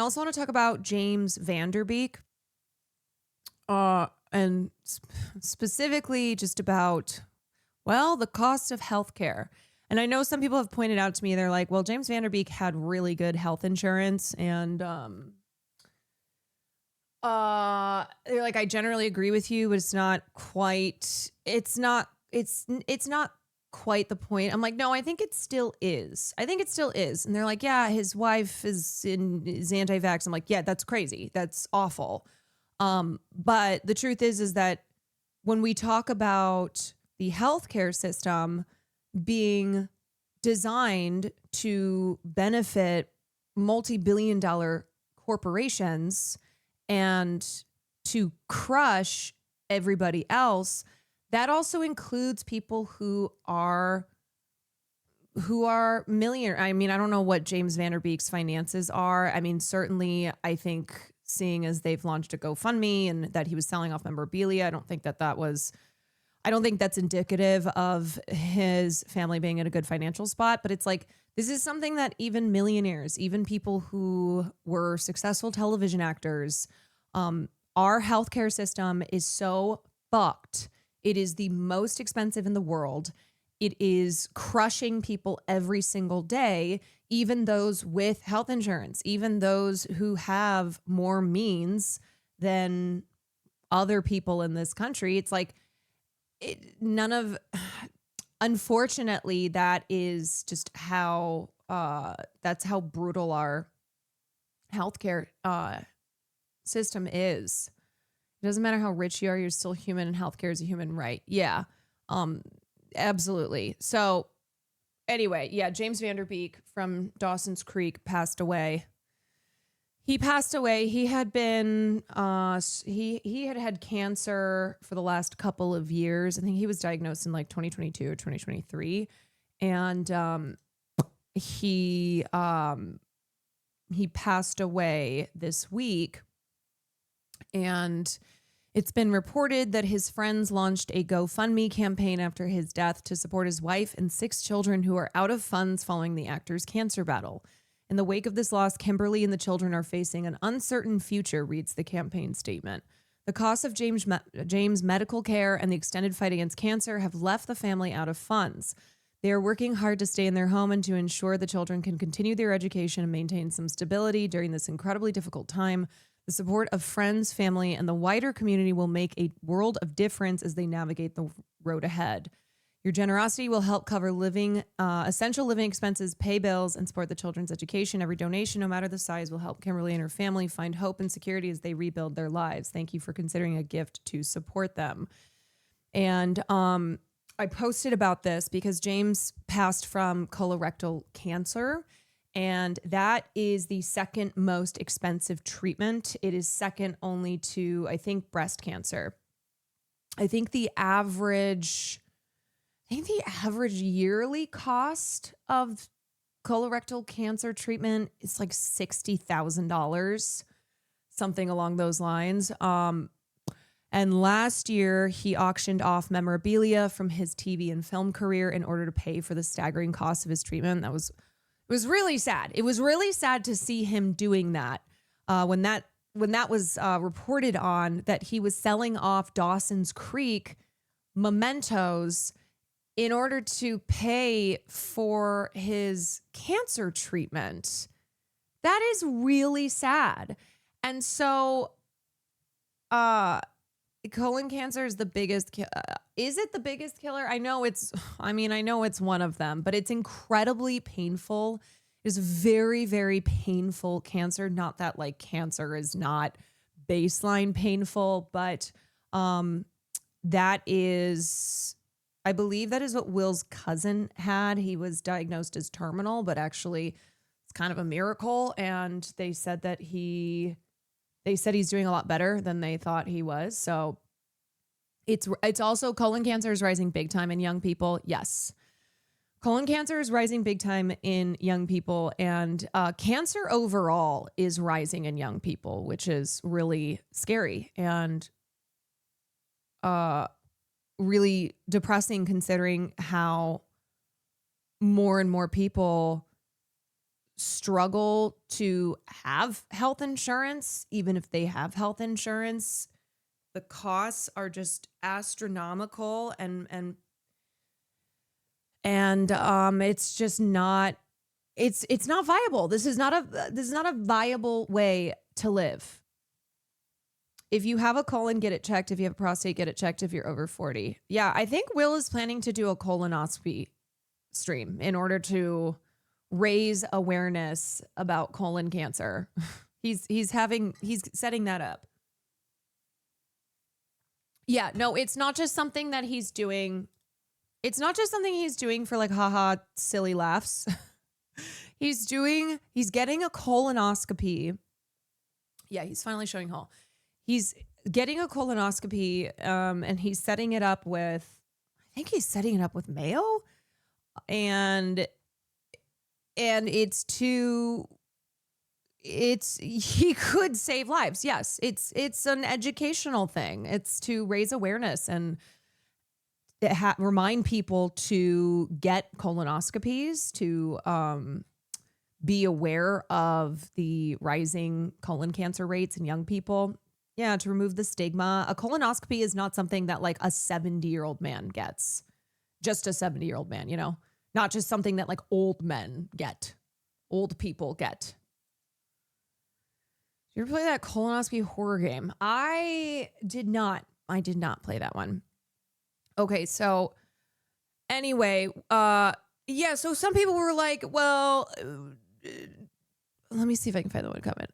I also want to talk about James Van Der Beek, and specifically just about, well, the cost of healthcare. And I know some people have pointed out to me, they're like, well, James Van Der Beek had really good health insurance. And they're like, I generally agree with you, but it's not quite the point. I'm like, no, I think it still is. I think it still is. And they're like, yeah, his wife is anti-vax. I'm like, yeah, that's crazy. That's awful. But the truth is that when we talk about the healthcare system being designed to benefit multi-billion dollar corporations and to crush everybody else, that also includes people who are millionaire. I mean, I don't know what James Van Der Beek's finances are. I mean, certainly I think seeing as they've launched a GoFundMe and that he was selling off memorabilia, I don't think that's indicative of his family being in a good financial spot, but it's like, this is something that even millionaires, even people who were successful television actors, our healthcare system is so fucked. It is the most expensive in the world. It is crushing people every single day, even those with health insurance, even those who have more means than other people in this country. It's like, unfortunately, that is just how, that's how brutal our healthcare system is. It doesn't matter how rich you are, you're still human, and healthcare is a human right. Yeah, absolutely. So anyway, yeah, James Van Der Beek from Dawson's Creek passed away. He passed away. He had been he had cancer for the last couple of years. I think he was diagnosed in like 2022 or 2023, and he passed away this week. And it's been reported that his friends launched a GoFundMe campaign after his death to support his wife and 6 children who are out of funds following the actor's cancer battle. In the wake of this loss, Kimberly and the children are facing an uncertain future, reads the campaign statement. The cost of James' medical care and the extended fight against cancer have left the family out of funds. They are working hard to stay in their home and to ensure the children can continue their education and maintain some stability during this incredibly difficult time. The support of friends, family, and the wider community will make a world of difference as they navigate the road ahead. Your generosity will help cover essential living expenses, pay bills, and support the children's education. Every donation, no matter the size, will help Kimberly and her family find hope and security as they rebuild their lives. Thank you for considering a gift to support them. And I posted about this because James passed from colorectal cancer, and that is the second most expensive treatment. It is second only to, I think, breast cancer. I think the average yearly cost of colorectal cancer treatment is like $60,000, something along those lines. And last year, he auctioned off memorabilia from his TV and film career in order to pay for the staggering cost of his treatment. It was really sad. It was really sad to see him doing that. When that was reported on, that he was selling off Dawson's Creek mementos in order to pay for his cancer treatment. That is really sad. And so, colon cancer is the biggest. Is it the biggest killer? I know it's one of them, but it's incredibly painful. It's very, very painful cancer. Not that like cancer is not baseline painful, but that is, I believe that is what Will's cousin had. He was diagnosed as terminal, but actually it's kind of a miracle. And they said that he's doing a lot better than they thought he was. So it's also, colon cancer is rising big time in young people. Yes. Colon cancer is rising big time in young people, and cancer overall is rising in young people, which is really scary and really depressing, considering how more and more people struggle to have health insurance. Even if they have health insurance, the costs are just astronomical, and it's just not, it's not viable. This is not a viable way to live. If you have a colon, get it checked. If you have a prostate, get it checked if you're over 40. Yeah, I think Will is planning to do a colonoscopy stream in order to raise awareness about colon cancer. He's setting that up. Yeah, no, it's not just something that he's doing. It's not just something he's doing for like haha silly laughs. He's getting a colonoscopy. Yeah, he's finally showing Hall. He's getting a colonoscopy, and he's setting it up with, I think he's setting it up with Mayo, and he could save lives. Yes, it's an educational thing. It's to raise awareness and remind people to get colonoscopies, to be aware of the rising colon cancer rates in young people. Yeah, to remove the stigma. A colonoscopy is not something that like a 70-year-old man gets. Just a 70-year-old man, not just something that like old men get, old people get. Did you ever play that colonoscopy horror game? I did not play that one. Okay, so anyway, yeah, so some people were like, well, let me see if I can find the one comment.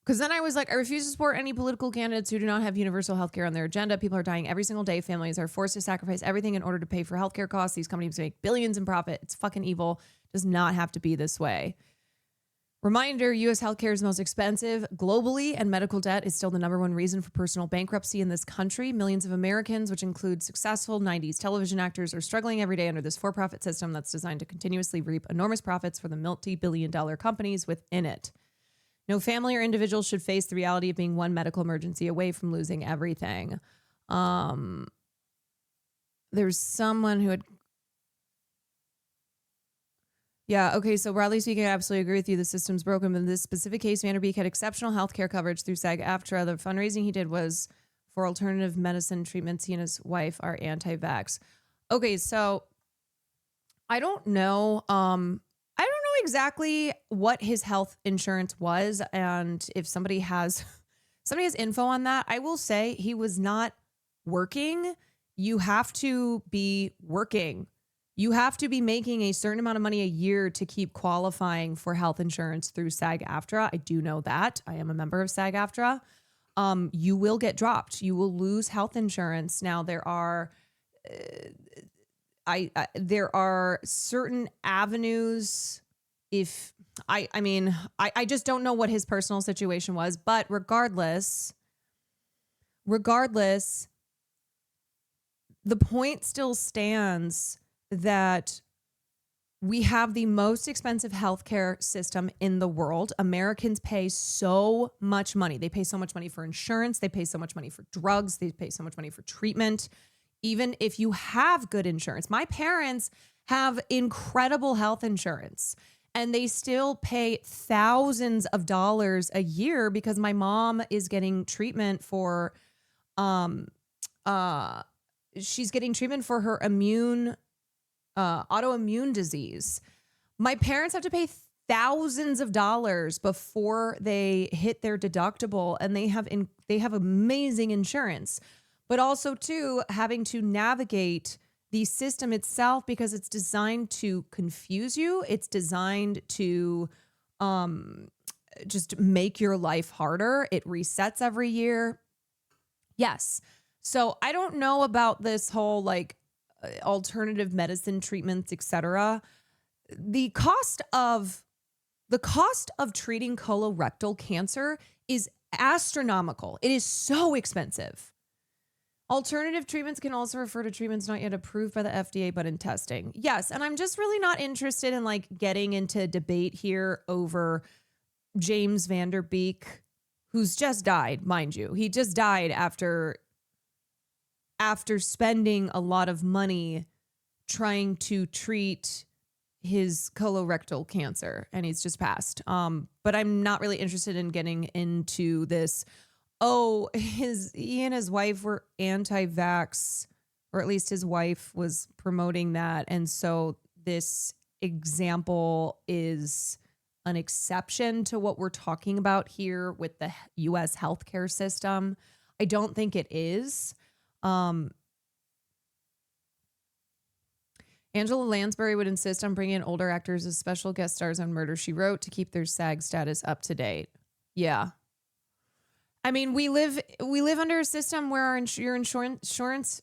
Because then I was like, I refuse to support any political candidates who do not have universal healthcare on their agenda. People are dying every single day. Families are forced to sacrifice everything in order to pay for healthcare costs. These companies make billions in profit. It's fucking evil. It does not have to be this way. Reminder, U.S. healthcare is the most expensive globally, and medical debt is still the number one reason for personal bankruptcy in this country. Millions of Americans, which include successful 90s television actors, are struggling every day under this for-profit system that's designed to continuously reap enormous profits for the multi-billion-dollar companies within it. No family or individual should face the reality of being one medical emergency away from losing everything. There's someone who had... Yeah, okay, so broadly speaking, I absolutely agree with you. The system's broken, but in this specific case, Van Der Beek had exceptional health care coverage through SAG-AFTRA. The fundraising he did was for alternative medicine treatments. He and his wife are anti-vax. Okay, so I don't know. I don't know exactly what his health insurance was, and if somebody has info on that. I will say he was not working. You have to be working. You have to be making a certain amount of money a year to keep qualifying for health insurance through SAG-AFTRA. I do know that. I am a member of SAG-AFTRA. You will get dropped. You will lose health insurance. Now there are there are certain avenues. I just don't know what his personal situation was, but regardless, the point still stands that we have the most expensive healthcare system in the world. Americans pay so much money. They pay so much money for insurance. They pay so much money for drugs. They pay so much money for treatment. Even if you have good insurance. My parents have incredible health insurance, and they still pay thousands of dollars a year because my mom is getting treatment for, she's getting treatment for her autoimmune disease. My parents have to pay thousands of dollars before they hit their deductible, and they have amazing insurance, but also too having to navigate the system itself because it's designed to confuse you. It's designed to just make your life harder. It resets every year. Yes. So I don't know about this whole like alternative medicine treatments, etc. The cost of treating colorectal cancer is astronomical. It is so expensive. Alternative treatments can also refer to treatments not yet approved by the FDA, but in testing. Yes, and I'm just really not interested in like getting into debate here over James Van Der Beek, who's just died, mind you. He just died after spending a lot of money trying to treat his colorectal cancer, and he's just passed. But I'm not really interested in getting into this. Oh, he and his wife were anti-vax, or at least his wife was promoting that. And so this example is an exception to what we're talking about here with the US healthcare system. I don't think it is. Angela Lansbury would insist on bringing in older actors as special guest stars on Murder, She Wrote to keep their SAG status up to date. Yeah. I mean, we live under a system where your insurance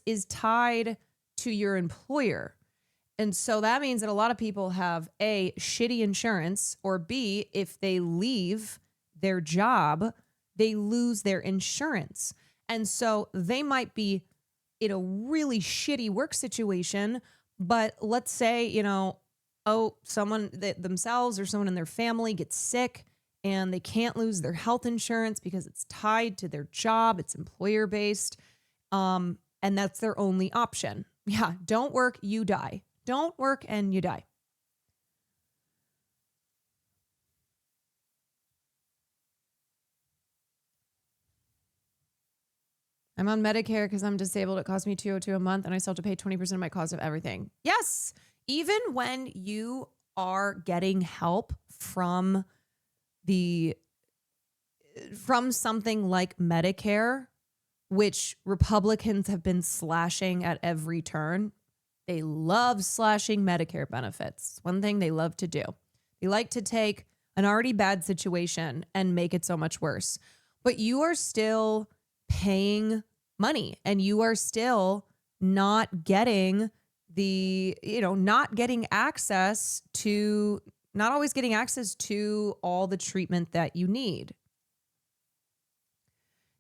is tied to your employer. And so that means that a lot of people have A, shitty insurance, or B, if they leave their job, they lose their insurance. And so they might be in a really shitty work situation, but let's say, someone themselves or someone in their family gets sick and they can't lose their health insurance because it's tied to their job, it's employer based, and that's their only option. Yeah, don't work, you die. Don't work and you die. I'm on Medicare because I'm disabled. It costs me $202 a month and I still have to pay 20% of my cost of everything. Yes. Even when you are getting help from something like Medicare, which Republicans have been slashing at every turn. They love slashing Medicare benefits. One thing they love to do. They like to take an already bad situation and make it so much worse. But you are still paying money and you are still not getting not always getting access to all the treatment that you need.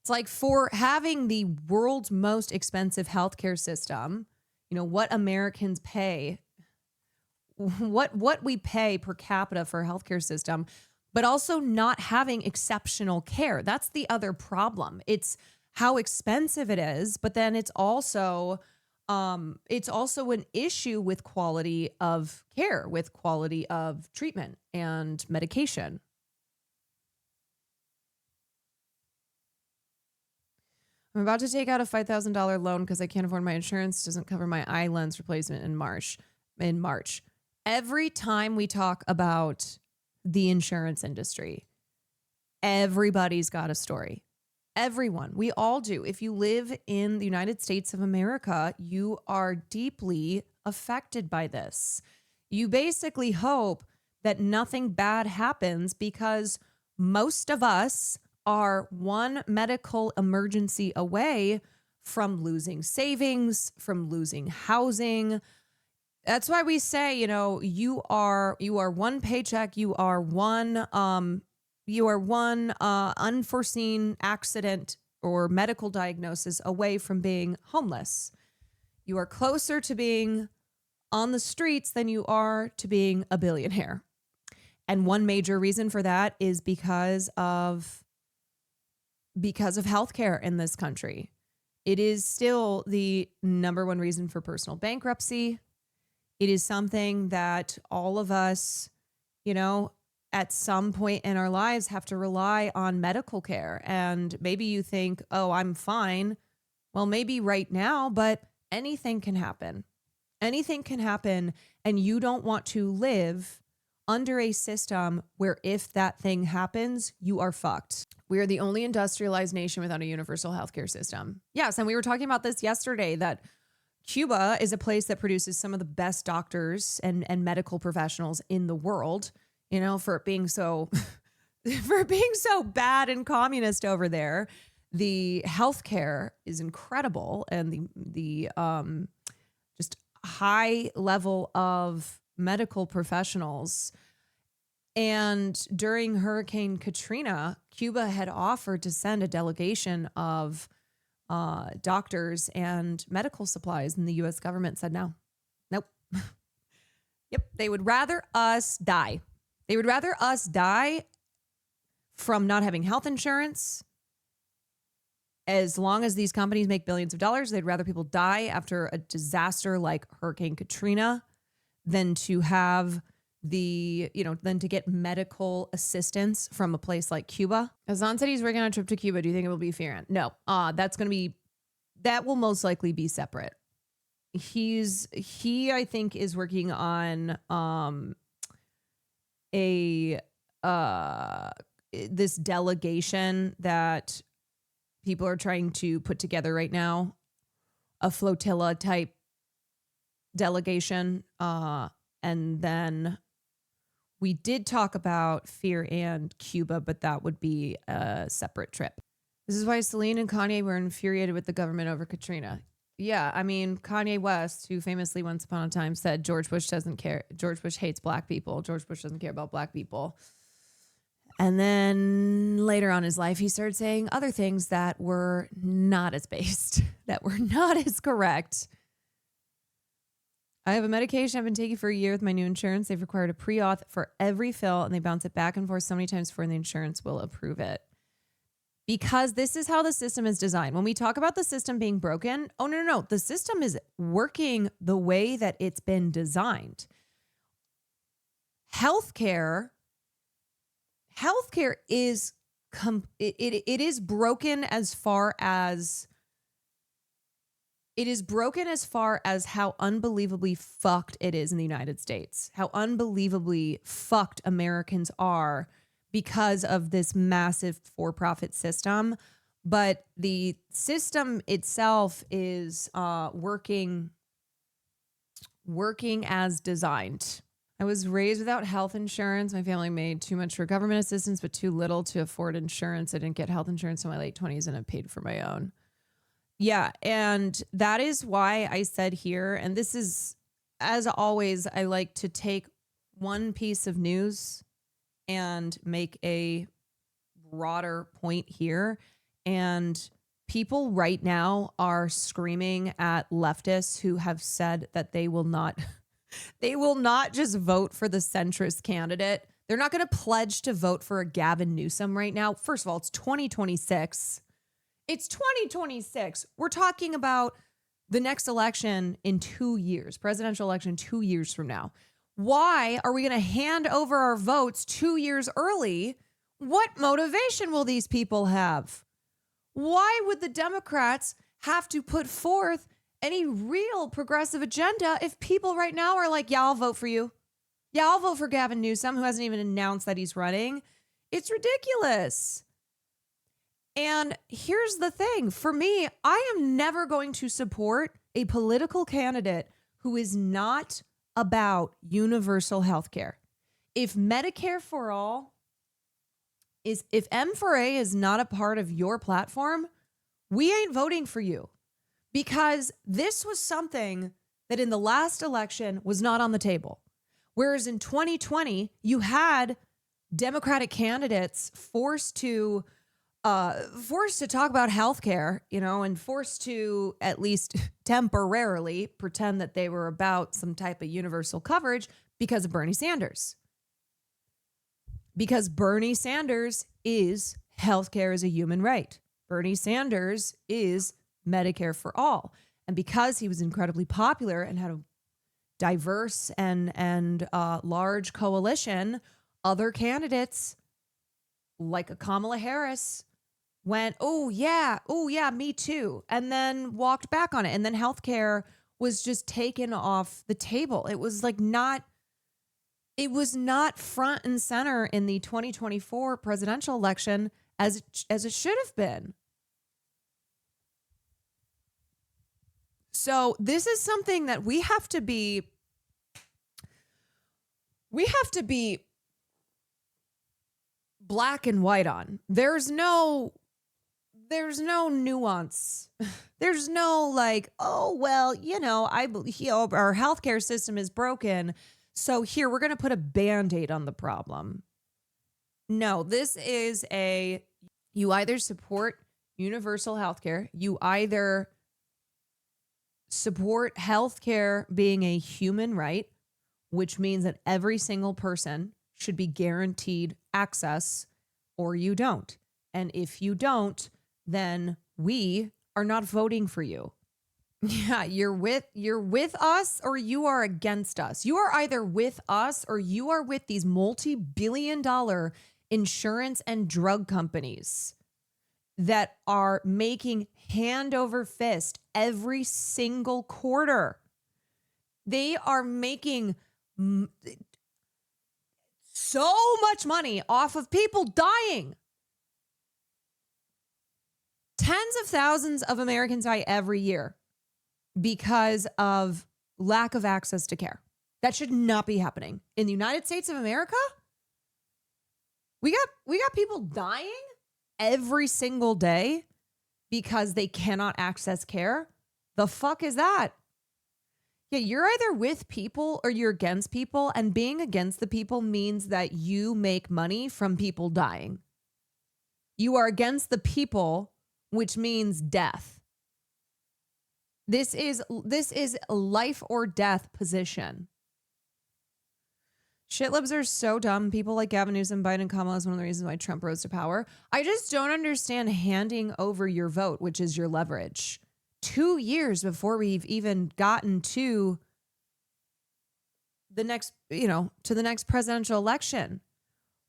It's like for having the world's most expensive healthcare system, what Americans pay, what we pay per capita for a healthcare system, but also not having exceptional care. That's the other problem. It's how expensive it is, but then it's also an issue with quality of care, with quality of treatment and medication. I'm about to take out a $5,000 loan because I can't afford my insurance. Doesn't cover my eye lens replacement in March. Every time we talk about the insurance industry, everybody's got a story. Everyone. We all do. If you live in the United States of America, you are deeply affected by this. You basically hope that nothing bad happens because most of us are one medical emergency away from losing savings, from losing housing. That's why we say, you are one paycheck, you are one unforeseen accident or medical diagnosis away from being homeless. You are closer to being on the streets than you are to being a billionaire. And one major reason for that is because of healthcare in this country. It is still the number one reason for personal bankruptcy. It is something that all of us, at some point in our lives have to rely on medical care. And maybe you think, oh, I'm fine. Well, maybe right now, but anything can happen. Anything can happen. And you don't want to live under a system where if that thing happens, you are fucked. We are the only industrialized nation without a universal healthcare system. Yes, and we were talking about this yesterday, that Cuba is a place that produces some of the best doctors and medical professionals in the world, for it being so bad and communist over there. The healthcare is incredible, and the just high level of medical professionals. And during Hurricane Katrina, Cuba had offered to send a delegation of doctors and medical supplies, and the U.S. government said no. Nope. Yep. They would rather us die. They would rather us die from not having health insurance as long as these companies make billions of dollars, they'd rather people die after a disaster like Hurricane Katrina than to have than to get medical assistance from a place like Cuba. Hassan said he's working on a trip to Cuba. Do you think it will be fair? No, that will most likely be separate. He I think is working on this delegation that people are trying to put together right now, a flotilla type delegation. And then we did talk about Fear and Cuba, but that would be a separate trip. This is why Celine and Kanye were infuriated with the government over Katrina. Yeah, I mean, Kanye West, who famously once upon a time said George Bush doesn't care. George Bush hates black people. George Bush doesn't care about black people. And then later on in his life, he started saying other things that were not as based, that were not as correct. I have a medication I've been taking for a year with my new insurance. They've required a pre-auth for every fill, and they bounce it back and forth so many times before the insurance will approve it. Because this is how the system is designed. When we talk about the system being broken, no. The system is working the way that it's been designed. Healthcare is it is broken as far as how unbelievably fucked it is in the United States. How unbelievably fucked Americans are because of this massive for-profit system. But the system itself is working as designed. I was raised without health insurance. My family made too much for government assistance, but too little to afford insurance. I didn't get health insurance in my late 20s, and I paid for my own. Yeah, and that is why I said here, and this is, as always, I like to take one piece of news and make a broader point here. And people right now are screaming at leftists who have said that they will not just vote for the centrist candidate. They're not going to pledge to vote for a Gavin Newsom right now. First of all, it's 2026. It's 2026. We're talking about the next election in 2 years, presidential election 2 years from now. Why are we going to hand over our votes 2 years early? What motivation will these people have? Why would the Democrats have to put forth any real progressive agenda if people right now are like, yeah, I'll vote for you. Yeah, I'll vote for Gavin Newsom, who hasn't even announced that he's running. It's ridiculous. And here's the thing. For me, I am never going to support a political candidate who is not about universal health care. If Medicare for all if M4A is not a part of your platform, we ain't voting for you. Because this was something that in the last election was not on the table. Whereas in 2020, you had Democratic candidates forced to talk about healthcare, and forced to at least temporarily pretend that they were about some type of universal coverage because of Bernie Sanders. Because Bernie Sanders is healthcare as a human right. Bernie Sanders is Medicare for all. And because he was incredibly popular and had a diverse and large coalition, other candidates like a Kamala Harris went, oh yeah, me too. And then walked back on it. And then healthcare was just taken off the table. It was not front and center in the 2024 presidential election as it should have been. So this is something that we have to be black and white on. There's no nuance. There's no oh, well, our healthcare system is broken. So here, we're going to put a Band-Aid on the problem. No, this is you either support universal healthcare, you either support healthcare being a human right, which means that every single person should be guaranteed access, or you don't. And if you don't, then we are not voting for you. Yeah, you're with us or you are against us. You are either with us or you are with these multi-billion-dollar insurance and drug companies that are making hand over fist every single quarter. They are making so much money off of people dying. Tens of thousands of Americans die every year because of lack of access to care. That should not be happening. In the United States of America, we got people dying every single day because they cannot access care. The fuck is that? Yeah, you're either with people or you're against people, and being against the people means that you make money from people dying. You are against the people, which means death. This is a life or death position. Shitlibs are so dumb. People like Gavin Newsom, Biden, and Kamala is one of the reasons why Trump rose to power. I just don't understand handing over your vote, which is your leverage. 2 years before we've even gotten to the next, to the next presidential election.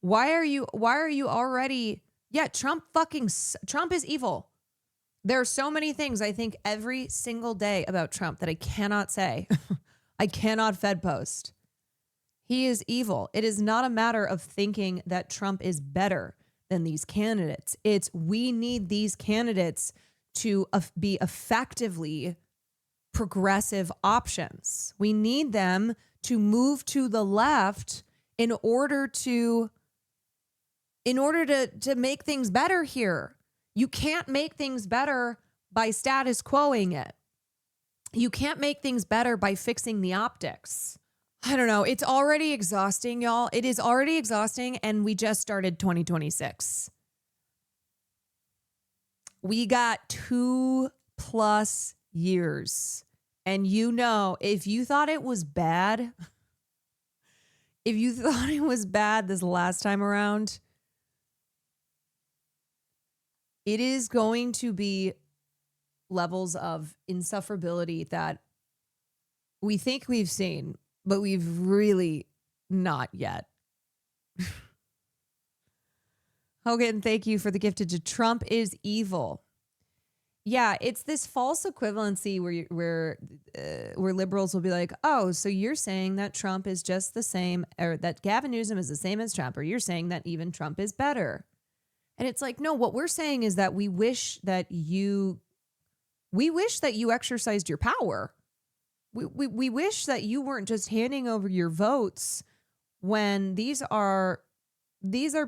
Why are you already? Yeah, Trump is evil. There are so many things I think every single day about Trump that I cannot say. I cannot Fed post. He is evil. It is not a matter of thinking that Trump is better than these candidates. It's we need these candidates to be effectively progressive options. We need them to move to the left in order to make things better here. You can't make things better by status quoing it. You can't make things better by fixing the optics. I don't know. It's already exhausting, y'all. It is already exhausting, and we just started 2026. We got 2+ years. And if you thought it was bad, this last time around, it is going to be levels of insufferability that we think we've seen, but we've really not yet. Hogan, thank you for the gifted to Trump is evil. Yeah, it's this false equivalency where liberals will be like, oh, so you're saying that Trump is just the same, or that Gavin Newsom is the same as Trump, or you're saying that even Trump is better. And it's like, no, what we're saying is that we wish that you exercised your power. We wish that you weren't just handing over your votes when these are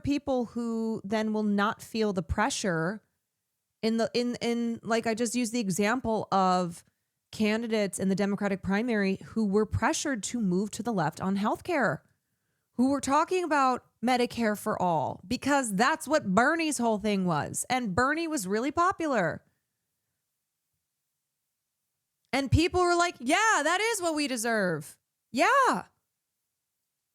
people who then will not feel the pressure in like I just used the example of candidates in the Democratic primary who were pressured to move to the left on healthcare, who were talking about Medicare for all because that's what Bernie's whole thing was. And Bernie was really popular. And people were like, yeah, that is what we deserve. Yeah,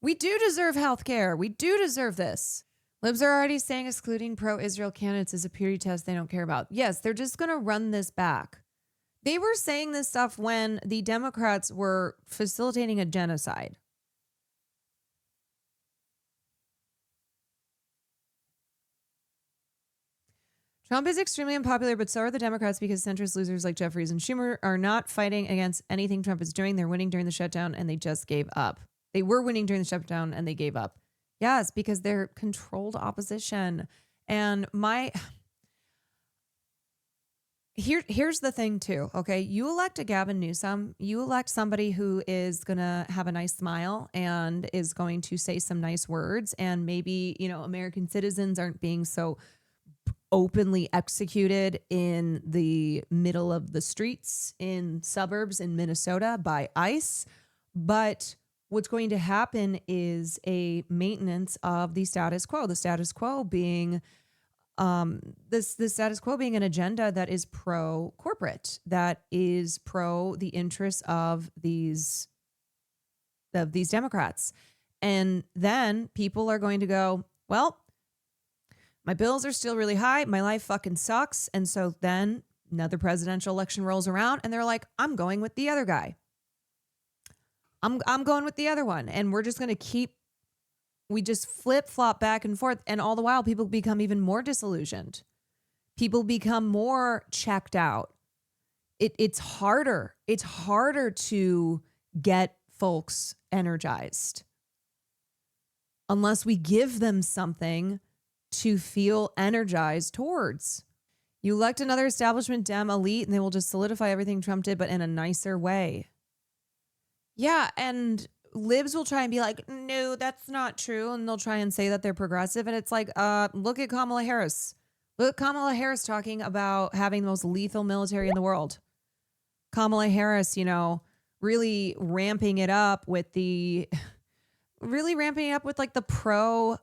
we do deserve health care. We do deserve this. Libs are already saying excluding pro-Israel candidates is a purity test they don't care about. Yes, they're just going to run this back. They were saying this stuff when the Democrats were facilitating a genocide. Trump is extremely unpopular, but so are the Democrats because centrist losers like Jeffries and Schumer are not fighting against anything Trump is doing. They're winning during the shutdown and they just gave up. They were winning during the shutdown and they gave up. Yes, because they're controlled opposition. And here's the thing too, okay? You elect a Gavin Newsom, you elect somebody who is going to have a nice smile and is going to say some nice words, and maybe, American citizens aren't being so openly executed in the middle of the streets in suburbs in Minnesota by ICE. But what's going to happen is a maintenance of the status quo. The status quo being the status quo being an agenda that is pro corporate, that is pro the interests of these Democrats. And then people are going to go, well, My bills are still really high. My life fucking sucks. And so then another presidential election rolls around and they're like, I'm going with the other guy. I'm going with the other one. And we're just going to we just flip flop back and forth. And all the while, people become even more disillusioned. People become more checked out. It's harder. It's harder to get folks energized unless we give them something to feel energized towards. You elect another establishment Dem elite and they will just solidify everything Trump did, but in a nicer way. Yeah, and libs will try and be like, no, that's not true. And they'll try and say that they're progressive. And it's like, look at Kamala Harris. Look at Kamala Harris talking about having the most lethal military in the world. Kamala Harris, really ramping it up with like the pro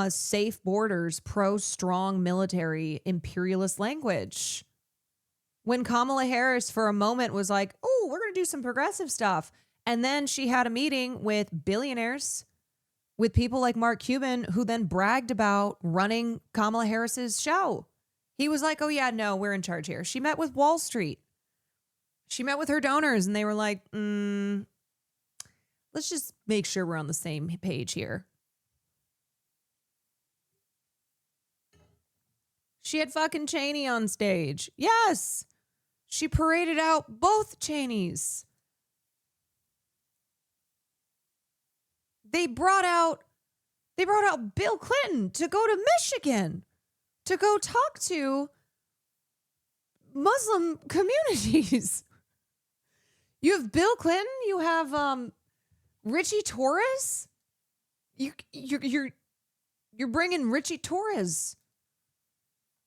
safe borders, pro strong military imperialist language. When Kamala Harris for a moment was like, oh, we're going to do some progressive stuff. And then she had a meeting with billionaires, with people like Mark Cuban, who then bragged about running Kamala Harris's show. He was like, oh yeah, no, we're in charge here. She met with Wall Street. She met with her donors and they were like, let's just make sure we're on the same page here. She had fucking Cheney on stage. Yes. She paraded out both Cheneys. They brought out Bill Clinton to go to Michigan to go talk to Muslim communities. You have Bill Clinton, you have Richie Torres. You're bringing Richie Torres